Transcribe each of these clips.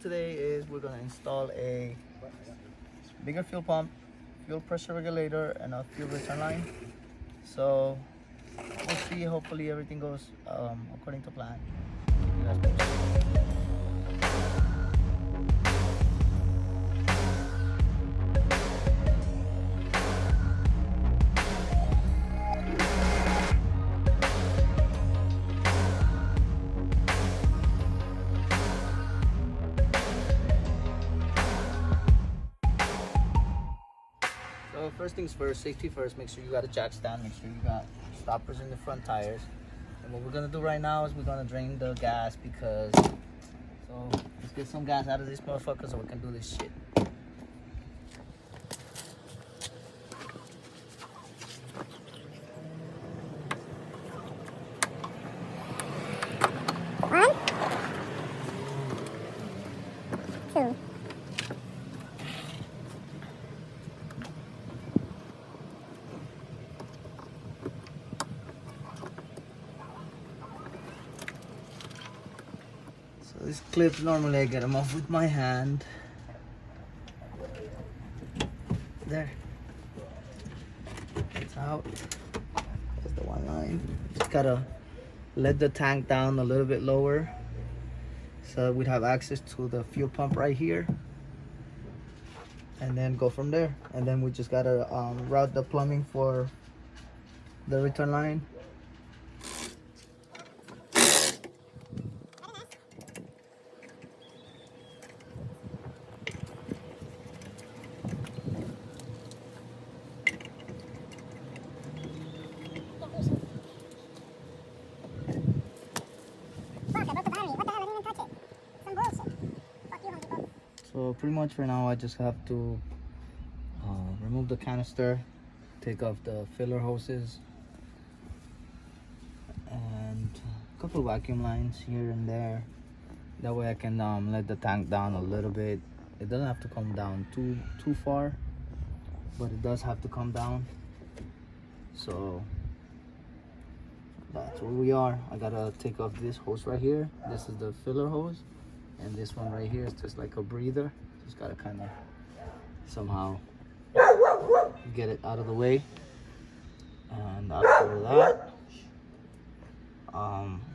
Today is we're gonna install a bigger fuel pump, fuel pressure regulator, and a fuel return line. So we'll see. Hopefully everything goes according to plan. So first things first, safety first. Make sure you got a jack stand. Make sure you got stoppers in the front tires. And what we're gonna do right now is we're gonna drain the gas because. So let's get some gas out of this motherfucker so we can do this shit. One, two. So these clips, normally I get them off with my hand. There. It's out. There's the one line. Just gotta let the tank down a little bit lower so we'd have access to the fuel pump right here, and then go from there. And then we just gotta route the plumbing for the return line. So pretty much for now I just have to remove the canister, take off the filler hoses, and a couple vacuum lines here and there. That way I can let the tank down a little bit. It doesn't have to come down too far, but it does have to come down. So that's where we are. I gotta take off this hose right here. This is the filler hose, and this one right here is just like a breather. Just gotta kind of somehow get it out of the way. And after that,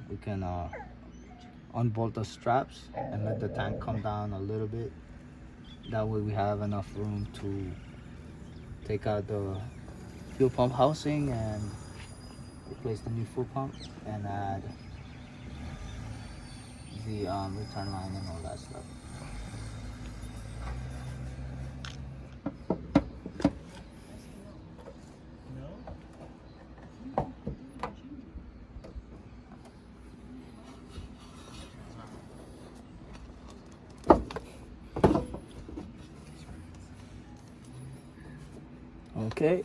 we can unbolt the straps and let the tank come down a little bit. That way we have enough room to take out the fuel pump housing and replace the new fuel pump and add the return line and all that stuff. Okay,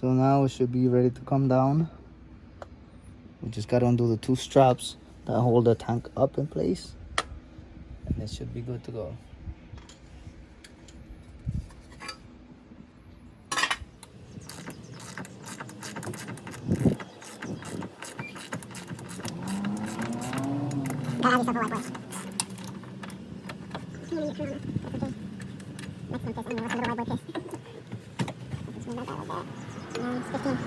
so now it should be ready to come down. We just got to undo the two straps that hold the tank up in place, and it should be good to go. Gotta have yourself a white boy. Next one, piss. I mean, what's another white boy piss? Just move that like that. It's 15.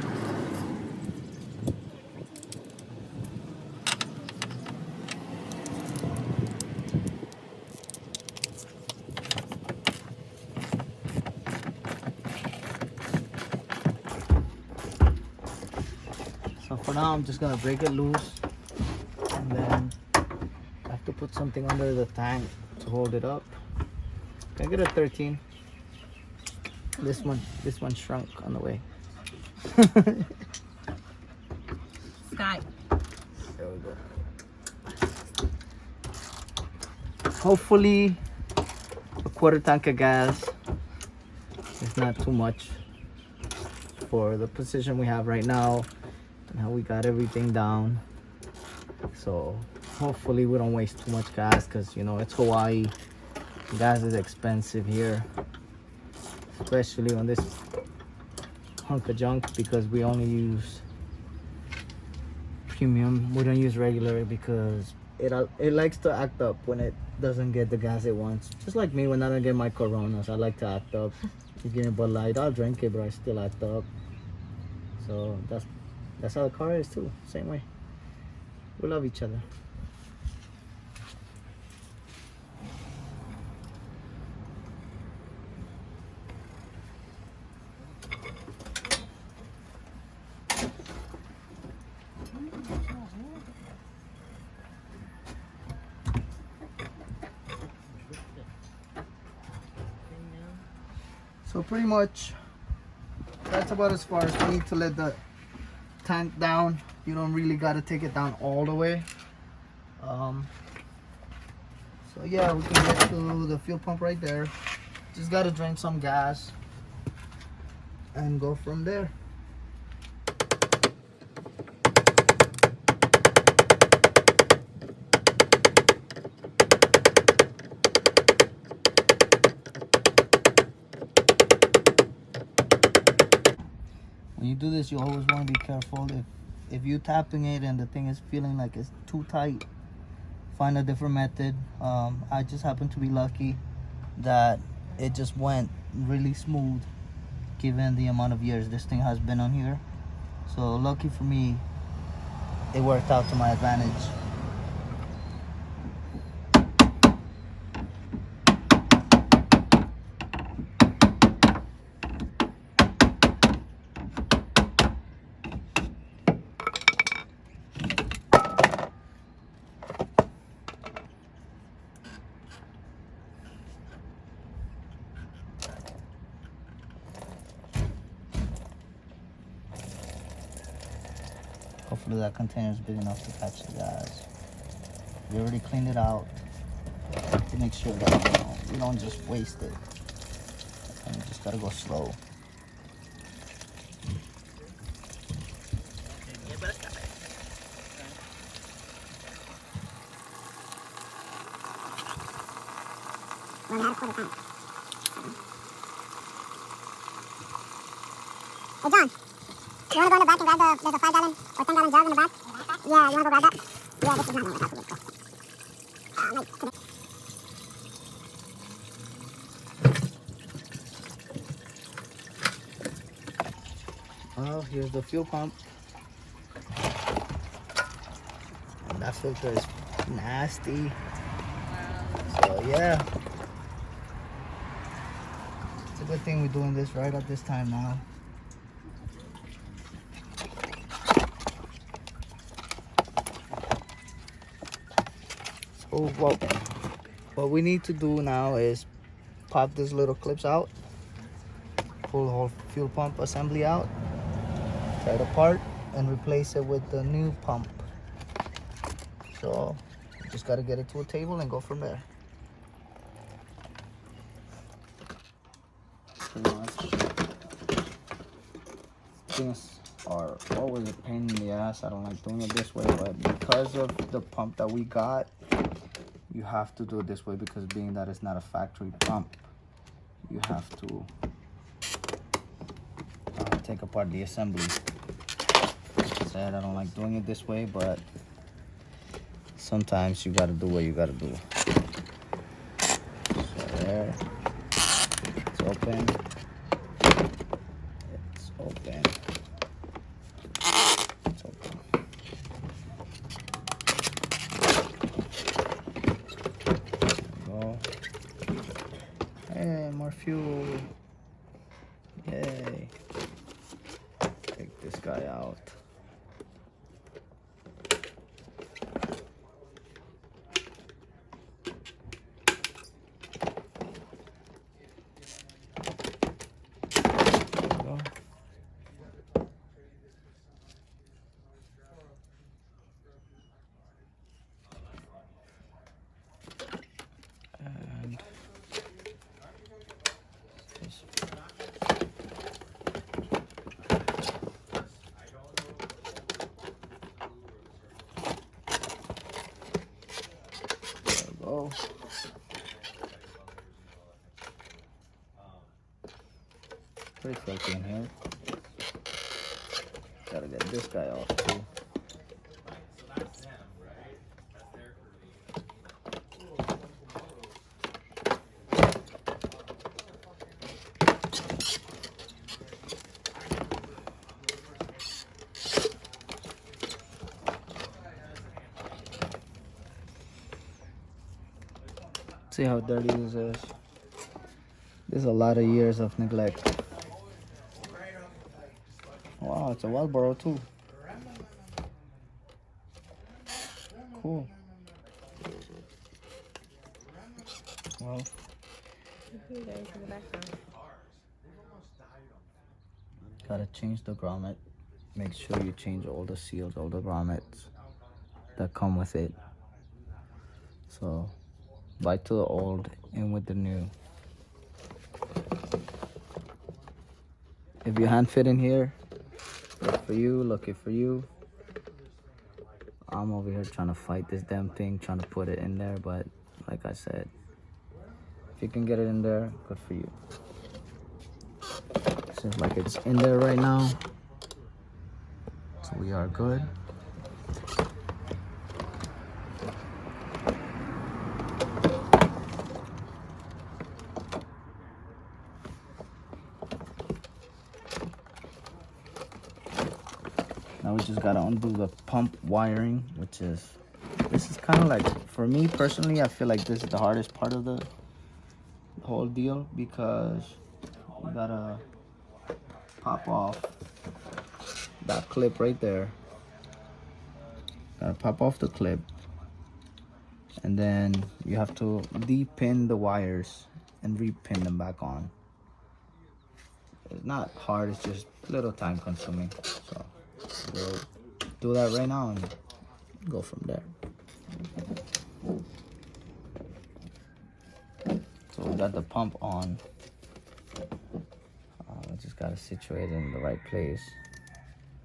So for now, I'm just gonna break it loose, and then I have to put something under the tank to hold it up. Can I get a 13? This one shrunk on the way. Sky. There we go. Hopefully, a quarter tank of gas is not too much for the position we have right now and how we got everything down. So hopefully we don't waste too much gas, because you know it's Hawaii. Gas is expensive here, especially on this hunk of junk, because we only use premium. We don't use regular because it likes to act up when it doesn't get the gas it wants. Just like me when I don't get my Coronas, I like to act up. You give me Bud Light, I'll drink it, but I still act up. So that's how the car is too. Same way. We love each other. So pretty much that's about as far as we need to let the tank down. You don't really got to take it down all the way. So yeah, we can get to the fuel pump right there. Just got to drain some gas and go from there. When you do this, you always want to be careful. If you're tapping it and the thing is feeling like it's too tight, find a different method. I just happened to be lucky that it just went really smooth given the amount of years this thing has been on here. So lucky for me, it worked out to my advantage. Hopefully that container is big enough to catch the gas. We already cleaned it out to make sure that we don't just waste it. And you just gotta go slow. Well, we had a quarter tank. Hey, John. You want to go in the back and grab there's a 5-gallon or 10-gallon jug in the back? Yeah, you want to go grab that? Yeah, this is not going to happen. Well, here's the fuel pump. And that filter is nasty. So yeah. It's a good thing we're doing this right at this time now. So what we need to do now is pop these little clips out, pull the whole fuel pump assembly out, tear it apart, and replace it with the new pump. So just got to get it to a table and go from there. Pretty much. Things are always a pain in the ass. I don't like doing it this way, but because of the pump that we got, you have to do it this way, because being that it's not a factory pump, you have to take apart the assembly. Like I said, I don't like doing it this way, but sometimes you gotta do what you gotta do. So there, it's open. It's open. It's open. Go. Hey, more fuel. Yay. Take this guy out. Oh, pretty filthy in here. Gotta get this guy off too. See how dirty this is. There's a lot of years of neglect. Wow, it's a Wellboro too. Cool. Well, gotta change the grommet. Make sure you change all the seals, all the grommets that come with it. So, buy to the old, in with the new. If you hand fit in here, look for you, lucky for you. I'm over here trying to fight this damn thing, trying to put it in there, but like I said, if you can get it in there, good for you. Seems like it's in there right now, so we are good. Now we just gotta undo the pump wiring, which is, this is kind of like, for me personally, I feel like this is the hardest part of the whole deal, because you gotta pop off that clip right there. Gotta pop off the clip, and then you have to de-pin the wires and re-pin them back on. It's not hard, it's just a little time consuming. So we'll do that right now and go from there. So we got the pump on. Just gotta situate it in the right place.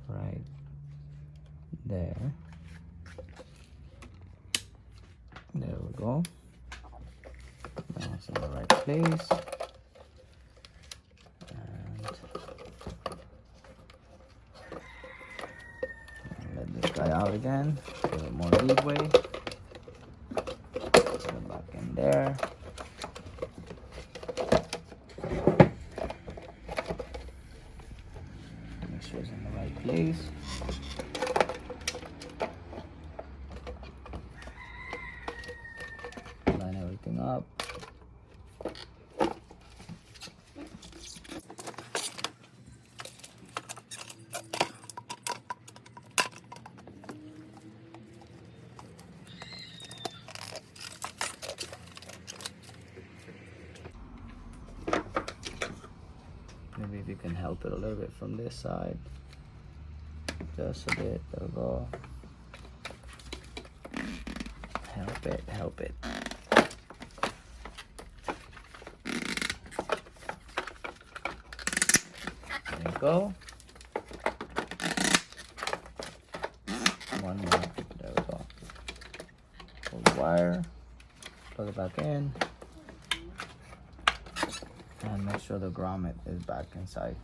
Right there. There we go. Now it's in the right place. Guy out again, give it more leeway. Put it back in there. Make sure it's in the right place. Line everything up. Maybe if you can help it a little bit from this side. Just a bit, there we go. Help it, help it. There you go. One more, there we go. Pull the wire, plug it back in. And make sure the grommet is back inside.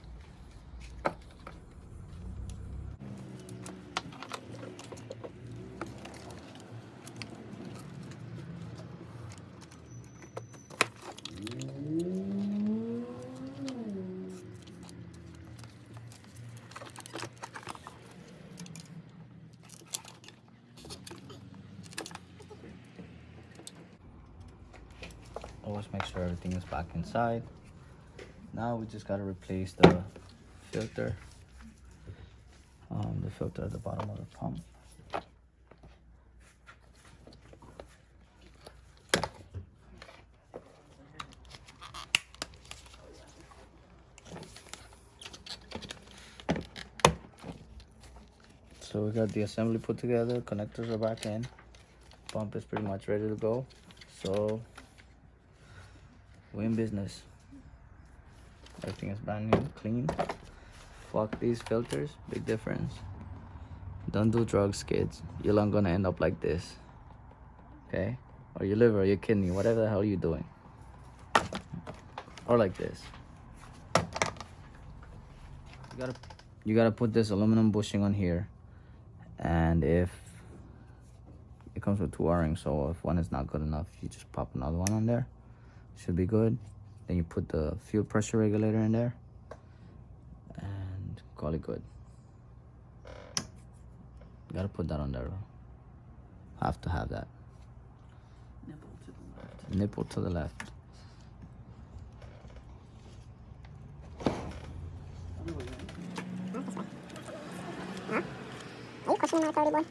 Always make sure everything is back inside. Now we just gotta replace the filter. The filter at the bottom of the pump. So we got the assembly put together, connectors are back in. Pump is pretty much ready to go. So we're in business. Everything is brand new, clean. Fuck these filters, big difference. Don't do drugs, kids. You're not gonna end up like this. Okay? Or your liver, or your kidney, whatever the hell you're doing. Or like this. You gotta put this aluminum bushing on here. And if it comes with 2 O-rings, so if one is not good enough, you just pop another one on there. Should be good. Then you put the fuel pressure regulator in there and call it good. You gotta put that on there. Have to have that. Nipple to the left. nipple to the left. Not this way. Huh? Are you questioning my authority, boy?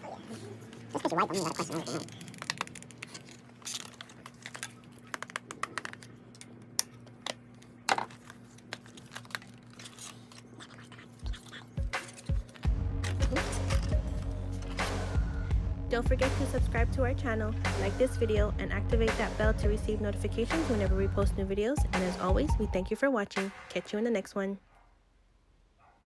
Just because you're white, don't mean you gotta question everything, right? Don't forget to subscribe to our channel, like this video, and activate that bell to receive notifications whenever we post new videos. And as always, we thank you for watching. Catch you in the next one.